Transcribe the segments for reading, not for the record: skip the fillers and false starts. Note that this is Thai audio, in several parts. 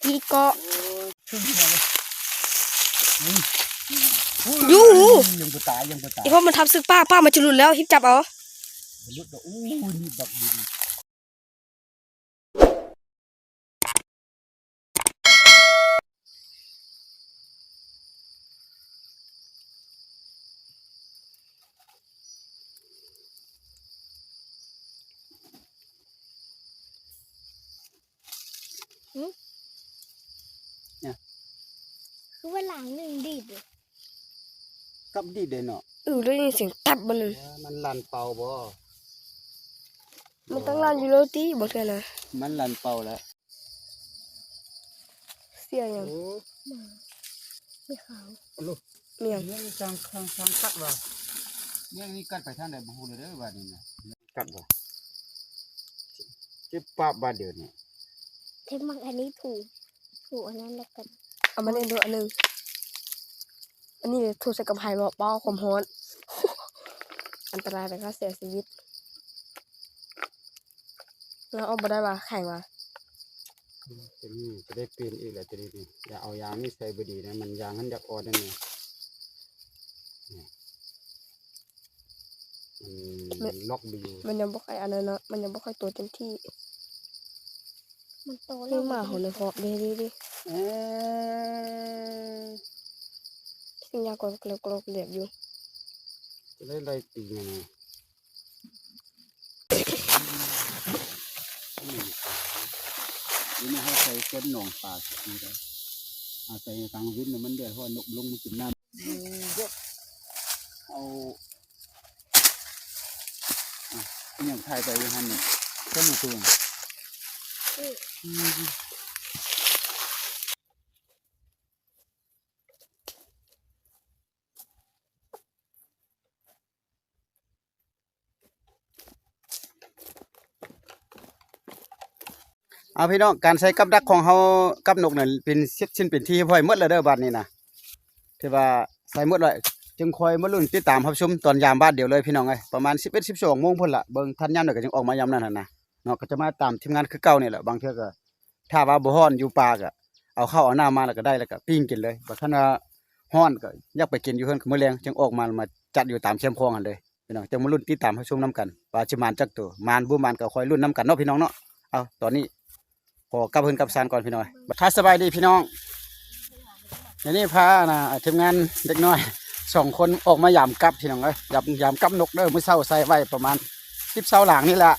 อีเกาะยูยังกูตายไอพวกมันทำซึกป้ามันจะหลุดแล้วฮิปจับเอาลุดนี่บักดินคือว่าหลังหนึ่งดีดกับดีเด่นเนาะได้ยินเสียงตับมันเลยมันลันเป่าบ่มันตั้งร้านอยู่แล้วตีบอกเลยนะมันลันเป่าแล้วเสียยังไม่ขาวลูกเมียงเนี่ยจังกัดว่ะเนี่ยนี่กัดไปทางไหนบ่ฮู้เลยเด้อบัดนี้นะกัดบ่จิบปะบาดเดียวนี่เทมักอันนี้ถูอันนั้นแล้วกันเอามาเล่นดูอันนึงอันนี้ถูกใส่กับไผ่บอกเป้าความร้อนอันตรายแต่ก็เสียชีวิตแล้วเอาไปได้ป่ะแข่งมาจะนี่จะได้เปลี่ยนอีกแหละจะดีอย่าเอายางนี่ใส่บดีนะมันยางนั้นอยากอ่อนนั่นเองมันล็อกดีมันยังบ่ค่อยอันนั้นเนาะมันยังบ่ค่อยโตเต็มที่มันโตแล้เรื่วองมาของในครอบดีสิ่งยากกว่ากรอกเหลียบอยู่จะได้ไล่ตีไงนี่ไม่ให้ใส่เส้นหนองปลาสีได้ใส่กลางวินเนี่ยมันเดือดเพราะนกลงมันกินน้ำเอาอย่างไทยไปยังฮันเนี่ยเส้นหนึ่งตัวเอาพี่น้องการใช้กับดักของเขากับนกเนี่ยเป็นชิ้นเป็นที่พ่อยมดเลยเด้อบ้านนี้นะที่ว่าใส่มดเลยจึงคอยมาลุ้นติดตามรับชมตอนยามบ้านเดียวเลยพี่น้องเอ้ยประมาณ11-12 โมงพุ่นละเบิ่งทันยามหน่อยก็จึงออกมายามนั้นนะเนาะก็จะมาตามทีมงานคือเก่านี่แหละบางเทื่อก็ถ้าว่าบ่ฮ้อนอยู่ป่าก็เอาข้าวเอาน้ำมาแล้วก็ได้แล้วก็ปิ้งกินเลยบ่ทันว่าฮ้อนก็อยากไปกินอยู่เฮือนมื้อแลงจึงออกมาจัดอยู่ตามเข้มคลองกันเลยพี่น้องจึงมาลุ้นติดตามรับชมนํกันว่าสิมานจักตัวมานบ่มานก็คอยลุ้นนํกันเนาะพี่น้องเนาะเอาตอนนี้ขอกลับเพิ่นกลับซานก่อนพี่น้อยทักสบายดีพี่น้องเดี๋ยวนี้พาทีมงานเด็กน้อย2 คนออกมายามกับพี่น้องเอ้ยยามกับนกเด้อมื้อเช้าใส่ไว้ประมาณ10 เช้าหลังนี่แหละ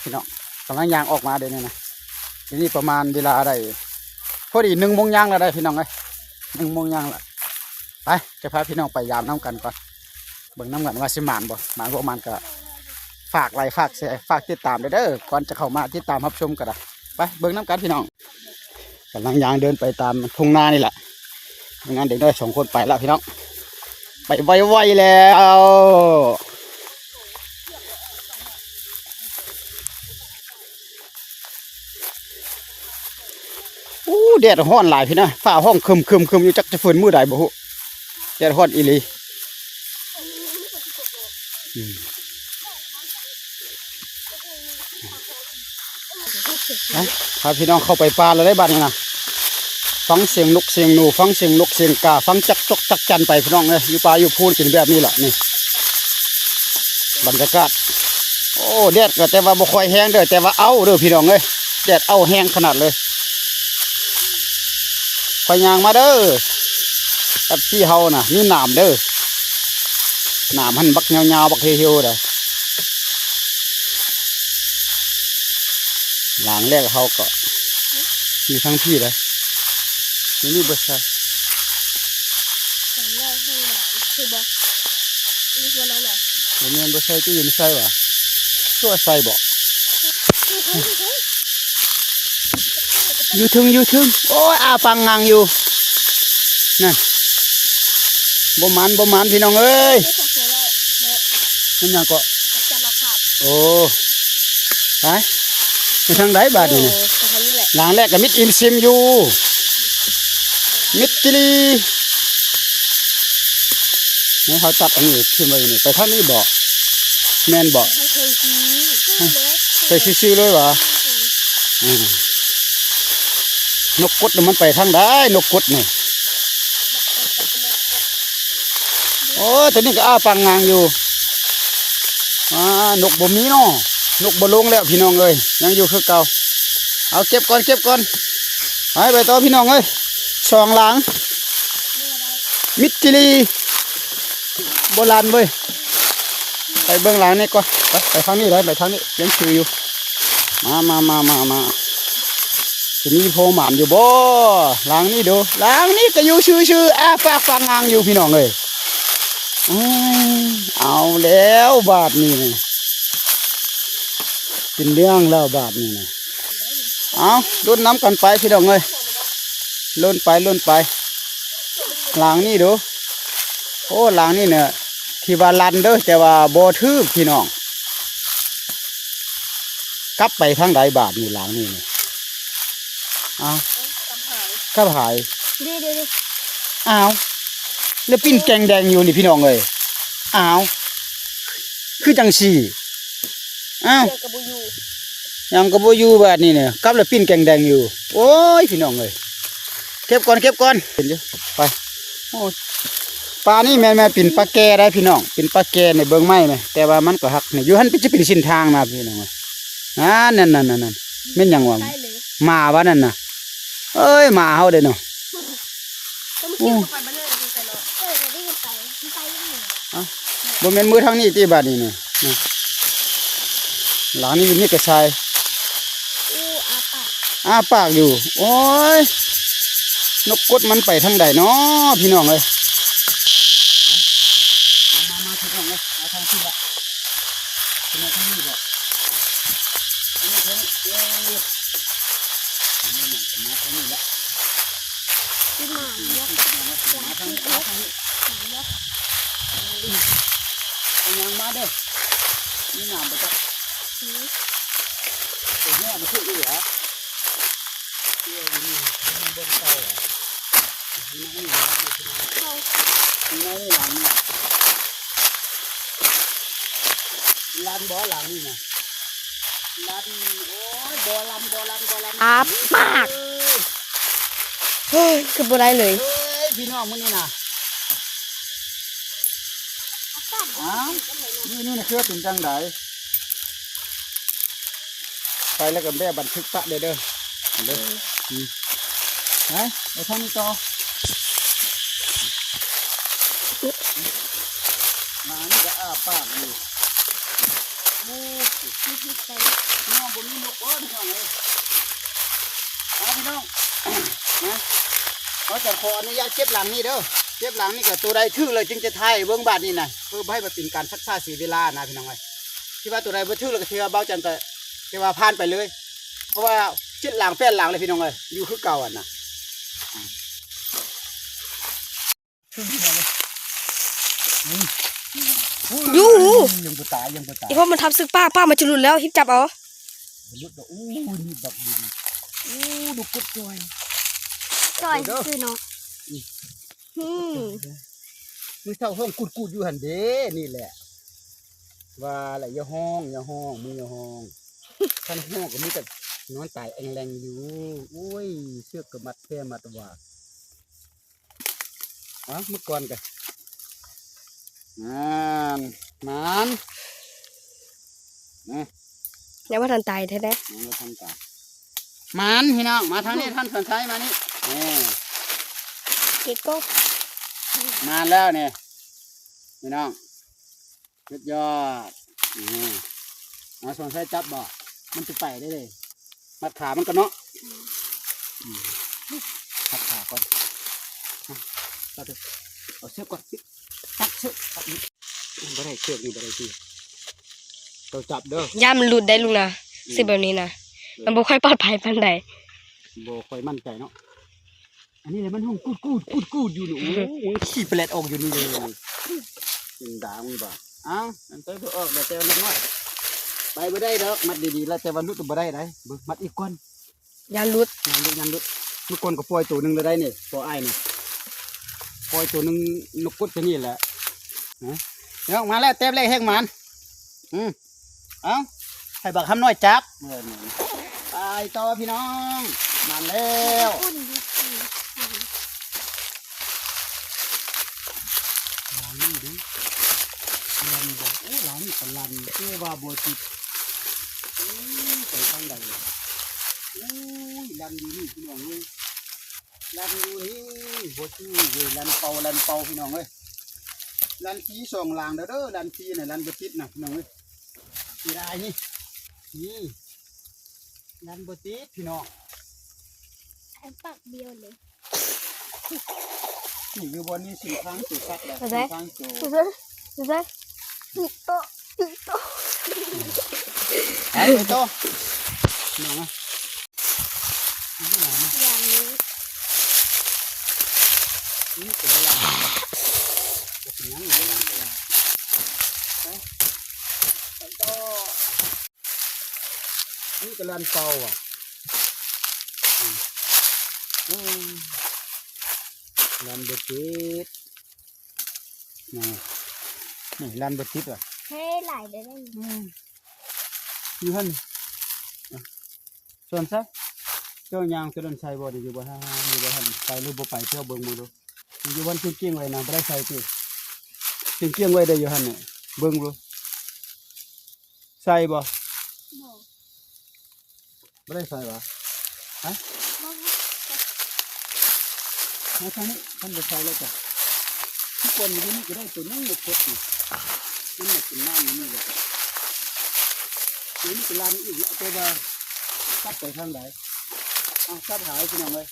พี่น้องกำลังยางออกมาเดี๋ยวนี้นะเดี๋ยวนี้ประมาณเวลาได้พอดี1 โมงย่างแล้วได้พี่น้องเอ้ย1 โมงย่างแล้วไปจะพาพี่น้องไปยามน้ำกันก่อนเบิ่งน้ำกันว่าสิหมานบ่หมานก็ฝากไลค์ฝากแชร์ฝากติดตามเด้อก่อนจะเข้ามาติดตามรับชมกันไปเบิ่งน้ำกันพี่น้องกำลังยางเดินไปตามทุ่งนานี่แหละงานเด็กน้อย2 คนไปแล้วพี่น้องไปไวๆแล้วแดดร้อนหลายพี่นะฝ้าห้องคึมอยู่จักจะฝืนมือใดบ่ฮู้แดดร้อนอีหลีพาพี่น้องเข้าไปป่าแล้วได้บ้านนี่นะฟังเสียงนกเสียงหนูฟังเสียงนกเสียงกาฟังจักจกจักจันไปพี่น้องเลยอยู่ป่าอยู่พูนกินแบบนี้แหละนี่บรรยากาศโอ้แดดก็แต่ว่าบ่ค่อยแห้งเด้อแต่ว่าเอาเด้อพี่น้องเลยแดดเอาแห้งขนาดเลยค่อยยางมาเด้อกับที่เฮาน่ะนี่หนามเด้อหนามหันบักยาวๆบักเหี่ยวๆเด้อหลังแรกเฮาก็มีทั้งพี่เลยนี่บ่ใช่สามแรกให้หลานคือบอกนี่ตัวนั้นแหละมันบ่ใช่ที่ยินใช่ว่ะตัวใส่บ่อยู่ถึงโอ้ยปังงังอยู่นั่นบ่มันพี่น้องเอ้ยมันยังก็โอ้ไปทางไหนบาดนี่หลังแรกก็มิดอิมซิมอยู่มิดจิลีนี่เขาตัดอันนี้ขึ้นไปนี่ไปทางนี้บ่แม่นบ่ไปซื่อๆเลยวะ นกกดน่ะมันไปทางใดนกกดนี่โอ้ตัวนี้ก็อ้าปางงางอยู่นกบ่มีเนาะนกบ่ลงแล้วพี่น้องเอ้ยยังอยู่คือเก่าเอาเก็บก่อนไปต่อพี่น้องเอ้ยสองหลังมิตรจิรีโบราณเว้ยไปเบื้องหลังนี่ก่อนไปทางนี้เลยไปทางนี้ยังชื่ออยู่มาทีนี้โพหมานอยู่บ่หลังนี้ดูหลังนี้ก็อยู่ชื่อปากงางอยู่พี่น้องเอ้ยเอาแล้วบาทนี่เป็นเรื่องแล้วบาทนี่นะเอาลุ้นน้ำกันไปพี่น้องเอ้ยลุ้นไปหลังนี่ดูโอ้หลังนี่เนี่ยที่ว่าลันเด้อแต่ว่าบ่ทืบพี่น้องกลับไปทางใดบาทนี่หลังนี่เอากลับหาย เดี๋ยว อ้าวแล้วปิ้นแกงแดงอยู่นี่พี่น้องเอ้ยอ้าวคือจังสี่อ้าว เดี๋ยวกับบูยู ยังก็บ่อยู่บาดนี้เนี่ยกลับแล้วปิ้นแกงแดงอยู่โอ้ยพี่น้องเอ้ยเก็บก่อนเห็นอยู่ไปโอ้ปลานี่แม่นเป็นปลาแก่ได้พี่น้องเป็นปลาแก่ในเบิ่งไม้ไหมแต่ว่ามันก็หักนี่อยู่หั่นจะเป็นเส้นทางนะพี่น้องนั่นแม่นหยังวะ ได้เลย หมาว่านั่นน่ะเอ้ยหมาเฮาเด้เนาะ ก็ไม่คิดว่าไปบ้านเลยดูใส่เนาะจะได้ไปยังไง บ่แม่นมือทางนี้ติบาดนี้นี่หลังนี้มีกระชาย อาปาก อ้าปากอยู่โอ้ยนกกดมันไปทางใดเนาะพี่น้องเอ้ยมาพี่น้องเอ้ยมาทางที่ละมาทางนี้บ่อันนี้เพิ่นมาทางนี้ละ ที่หมานยก มาทางนี้เอายังมาเด้อนี่น้ำบ่จักตัวแม่มาซื้ออีหรอเที่ยวนี่มันบนเตาเหรอนี่หลังนี่ลานบ่อหลังนี่นะลานโอ้ยบ่อลำ อาปากเฮ้ยคือบ่ได้เลย เฮ้ยพี่น้องมื้อนี้นะอ้าวนี่นะคือเป็นจังไดไปแล้วก็แม่บันทึกปะเด้อไหนไปทางนี้ต่อมานี่ก็อ้าปากอยู่น้องบนนี้นกอ้อนพี่น้องเลยพี่น้องนะเขาจะขออนุญาตเก็บหลังนี่เด้อเก็บหลังนี่ก็ตัวใดถือเลยจึงจะไทยเบื้องบาทนี่นะเพื่อให้มันเป็นการชักษาเสียเวลานะพี่น้องเลยที่ว่าตัวใดบ่ถือเลยก็ถือว่าเบาจันแต่ที่ว่าผ่านไปเลยเพราะว่าเจ็ดหลังแปดหลังเลยพี่น้องเลยอยู่คือเก่าอ่ะนะยังบ่ตาย อีพ่อมันทำซึกป้ามันจะหลุดแล้วฮิปจับเอา ลุดดอกนี่บักดีดูกุดจอย จ่อยคือเนาะ มือเท่าห้องกูดอยู่หันเด้นี่แหละว่าอะไรอย่าห้องมืออย่าห้องท่านห้องก็มีแต่นอนตายแองแรงอยู่โอ้ยเชือกกับมัดแค่มัดว่าเมื่อก่อนกันมันยังว่าทันตายแท้ แล้วท่านตายมันพี่น้องมาทางนี้ท่านสนใจมานี่ เก็บก็ มาแล้วเนี่ยพี่น้องสุดยอดมาสนใจจับบ่มันจะไปได้เลยมัดขามันก็เนาะมัดขาก่อนตัดเอาเชือกก่อนตัดเชือกไม่ได้เชือกนี่ไม่ได้ที่เราจับเด้อย่ ามันหลุดได้ลุงนะสิแบบนี้นะมันบ่ค่อยปลอดภัยปานใด โบคอยมั่นใจเนาะอันนี้เลยมันห้องกูดอยู่หนูขี้เปลดออกอยู่นี่เลยจิงด่างบ่อันเตยออกแต่เล็กน้อยไปไม่ได้ดอกมัดดีๆแล้วแต่วันนุษย์บ่ได้ไหนมัดอีกก้อน ยาหลุด ยันลุดเมื่อก่อนก็ปล่อยตัวหนึ่งเลยได้เนี่ยตัวไอ้เนี่ยปล่อยตัวหนึ่งนกกุดจะนี่แหละเดี๋ยวมาแล้วเต็มเลยแห้งมันให้บักคำน้อยจับไปต่อพี่น้อง มาแล้ว อุ่นดีสิ หลังนี่ดิลันบอกโอ้หลังนี่เป็นลันเชื่อว่าบัวติดไปทางใดโอ้ยลันอยู่นี่พี่น้องเอ้ยลันอยู่นี่บัวชื่อเว้ยลันเป่าพี่น้องเอ้ยลันทีสองหลังเด้อลันทีน่ะลันบัวติดน่ะพี่น้องเอ้ยที่ได้นี่ลันบัวติดพี่น้อง ไอ้ปักเดียวเลย นี่อยู่บนนี้สี่ครั้งสี่คัดแล้ว อะไร สี่ครั้งโจ ดูสิดูสิปิโต ไอ้โตน้องอ่ะนี่หน่อยนะ อย่างนี้ นี่เป็นเวลาจะเป็นยังไงล่ะไปโตนี่กระลานเป่าอ่ะลานเบติดนี่ลานเบติดว่ะ ให้หลายได้ไหม อยู่หันส่วนซะเจ้ายางจะโดนใส่บ่ดีอยู่บ่ฮะอยู่บ่หันไปหรือบ่ไปเที่ยวเบิ่งมือดูอยู่วันเกี้ยงไว้นะบ่ได้ใส่ติเกี้ยงไว้ได้อยู่หันนี่เบิ่งดูใส่บ่ บอก บ่ได้ใส่บ่ฮะ บอก มาทางนี้ท่านบ่ใส่แล้วจ้ะทุกคนอยู่นี่ก็ได้ตัวนึงหมดนี่มันหมดเป็นน้ำอยู่นี่แหละนี่เป็นลานอีกแล้วแต่ว่าตัดไปทางไหนตัดหายพี่น้องเลย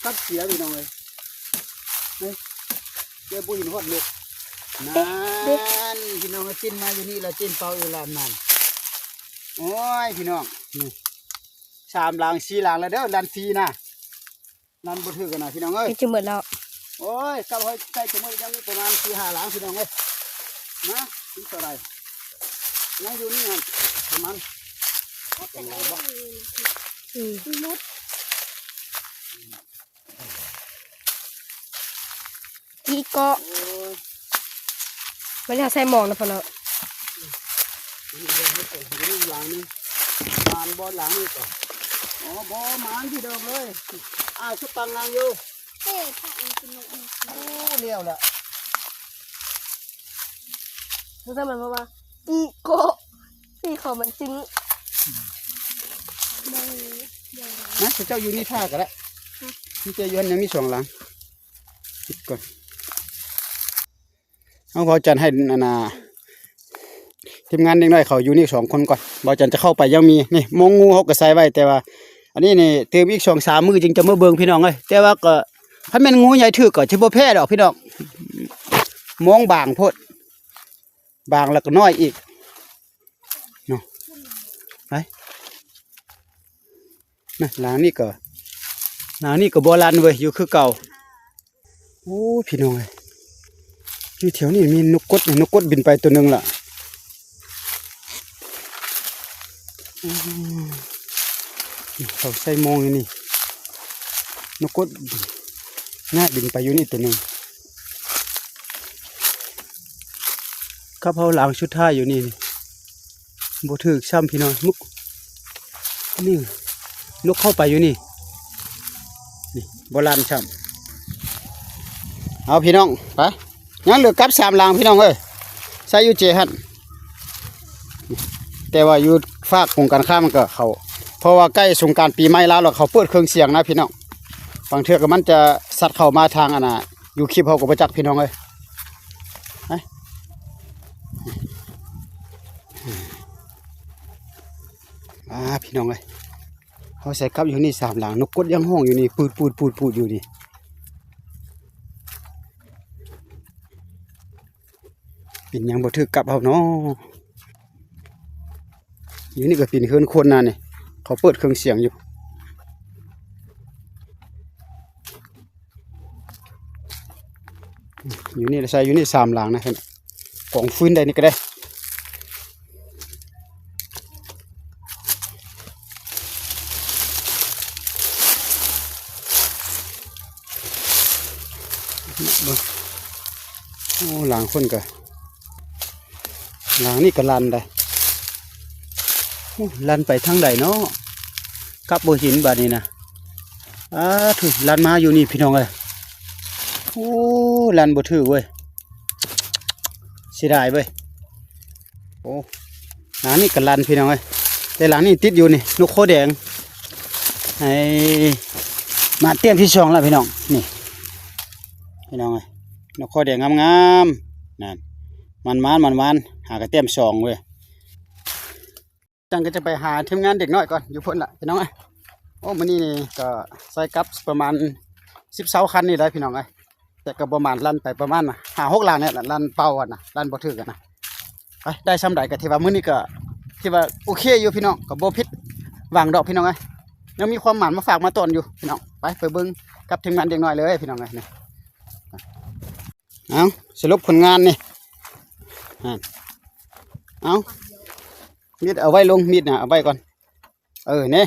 ตัดเสียพี่น้องเลยนี่เจ้าบุญหอดลูกนั่นพี่น้องจิ้นมาอยู่นี่ละจิ้นเป่าอยู่ลานนั่นโอ้ยพี่น้องนี่สามหลังสี่หลังแล้วเด้อลานทีนะลานบ่ถือกันนะพี่น้องเอ้ย จะเหมือนเรา โอ้ยกับเฮ้ยใส่ถุงมือยังประมาณ4-5หลังพี่น้องเอ้ยนะถึงเท่าไหร่นั่งอยู่นี่ฮะประมาณ ก็จะได้ อืม มุด อีเกาะ โอ้ย ไม่ได้ใส่หมองนะพ่อเนาะ นี่เดี๋ยวให้ใส่ถุงมือหลังนี่มานบอลหลังนี่ก่อนอ๋อบอมานที่เดิมเลยชุดตังนางอยู่ เต้ถ้าอันเป็นนกอีก โอ้เลี้ยวแหละ ดูสิมันว่าอีเกาะอีเขามันจริง บางอย่าง นะเจ้าอยู่นี่ท่ากันแล้วนี่เจ้าย้อนยังมี2หลังคิดก่อนเอาพอจันให้นาทีมงานเด็กน้อยเขาอยู่นี่2คนก่อนบอจันจะเข้าไปยังมีนี่มงงูเขาก็ใส่ไว้แต่ว่าอันนี้นี่เติมอีก2-3 มื้อจึงจะมาเบิ่งพี่น้องเอ้ยแต่ว่าก็ถ้าแม่นงูใหญ่ถือก็สิบ่แพ้ดอกพี่น้องมองบางโพดบางแล้วก็น้อยอีกเนาะไปนะหลังนี้ก็บ่ลันเว้ยอยู่คือเก่าโอ้พี่น้องเอ้ยอยู่แถวนี้มีนกกดบินไปตัวหนึงล่ะเขาใส่มองอยู่นี่นกกดน่าบินไปอยู่นี่ตัวหนึ่งข้าเผาหลังชุดท่าอยู่นี่บ่ถือซ้ำพี่น้องมุกนี่นกเข้าไปอยู่นี่โบราณซ้ำเอาพี่น้องไปยังเหลือกับ3หลังพี่น้องเอ้ยใส่อยู่เจฮันแต่ว่าอยู่ฝากของการข้ามมันก็เขาเพราะว่าใกล้สงกรานต์ปีใหม่แล้วเขาเปิดเครื่องเสียงนะพี่น้องบางเทื่อก็มันจะสัตว์เข้ามาทางอันน่ะอยู่คลิปเขาก็ประจักษ์พี่น้องเลยพี่น้องเลยเขาใส่กับอยู่นี่3หลังนกกดยังห้องอยู่นี่ปูดอยู่นี่ปิ่นยังบ่ถือกับเขาเนาะอยู่นี่ก็ปิ่นเฮือนคนน่ะนี่เขาเปิดเครื่องเสียงอยู่อยู่นี่ใส่อยู่นี่3หลังนะเห็นกองฟื้นได้นี่ก็ได้โอ้หลังคนก็หลังนี่ก็ลันได้ลันไปทางใดเนาะกับโบหินบาดนี้นะ ถือลันมาอยู่นี่พี่น้องเอ้ยโอ้ลันบ่ถือเว้ยเสียดายเว้ยโอ้หลังนี่ก็ลันพี่น้องเอ้ยแต่หลังนี่ติดอยู่นี่นกโคแดงให้มาเตรียมที่สองแล้วพี่น้องนี่พี่น้องเอ้ยนกโคแดงงามๆนั่นมันหากระเตรียมสองเว้ยจังก็จะไปหาทีมงานเด็กน้อยก่อนอยู่พุ่นละพี่น้องเอ้ยโอ้มื้อนี้นี่ก็ใส่กับประมาณ10 คันนี่ได้พี่น้องเอ้ยแต่ก็ประมาณลั่นไปประมาณ5-6 ลังเนี่ยลั่นเป่ากันนะลั่นบ่ถึกกันนะไปได้ซ้ำใดก็ที่ว่ามื้อนี้ก็ที่ว่าโอเคอยู่พี่น้องก็บ่ผิดหวังดอกพี่น้องเอ้ยยังมีความหมานมาฝากมาต้อนอยู่พี่น้องไปเบิ่งกับทีมงานเด็กน้อยเลยพี่น้องเอ้ยนี่เอาสรุปผลงานนี่เอามีดเอาไว้ลงมีดน่ะเอาไว้ก่อนนี่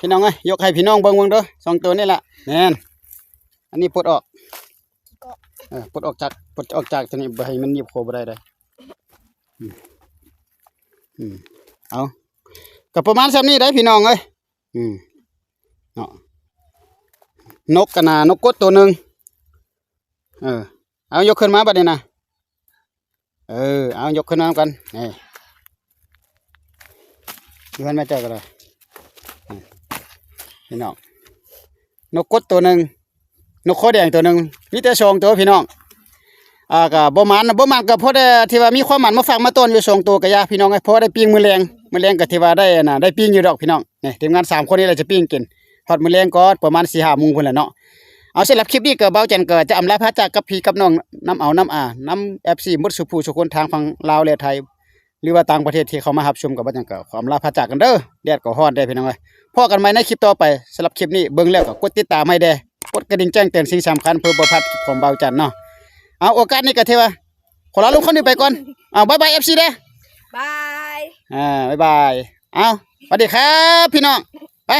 พี่น้องเอ้ยยกให้พี่น้องเบิ่งเด้อ2 ตัวนี่แหละแน่นอันนี้ปลดออกปลดออกจากตัวนี้บ่ให้มันหยิบโคบ่ได้เลยเอาก็ประมาณซ้ำนี้ได้พี่น้องเอ้ยเนาะนกกันน่ะนกกดตัวหนึงเอายกขึ้นมาบัดนี้นะเอายกขึ้นมากันนี่อยู่หันมาเจอกันเลยพี่น้องนกกดตัวหนึงนกโคแดงตัวหนึงมีแต่2 ตัวพี่น้องก็บ่มันก็พอได้ที่ว่ามีความหมันมาฝากมาต้นอยู่2 ตัวก็ยาพี่น้องไอ้พอได้ปิ้งมื้อแรงก็ที่ว่าได้น่ะได้ปิ้งอยู่ดอกพี่น้องนี่ทีมงาน3 คนนี่แหละจะปิ้งกินฮอดมื้อแรงก็ประมาณ 4-5 โมงพุ่นแหละเนาะเอาสำหรับคลิปนี้ก็เบาจันก็จะอำลาพระจากกับพี่กับน้องน้ำ FC หมดสุผู้สุคนทางฝั่งลาวและไทยหรือว่าต่างประเทศที่เขามารับชมกับบ่จันก็ขออำลาพระจากกันเด้อแดดก็ร้อนได้พี่น้องเอ้ยพอกันใหม่ในคลิปต่อไปสำหรับคลิปนี้เบิ่งแล้วก็กดติดตามให้แด่กดกระดิ่งแจ้งเตือนสิ่งสำคัญเพื่อบ่พลาดคลิปของเบาจันเนาะเอาโอกาสนี้ก็เทว่าขอลาลุงคนนี้ไปก่อนบ๊ายบาย FC เด้อบ าย บ๊ายบายเอาสวัสดีครับพี่น้องไป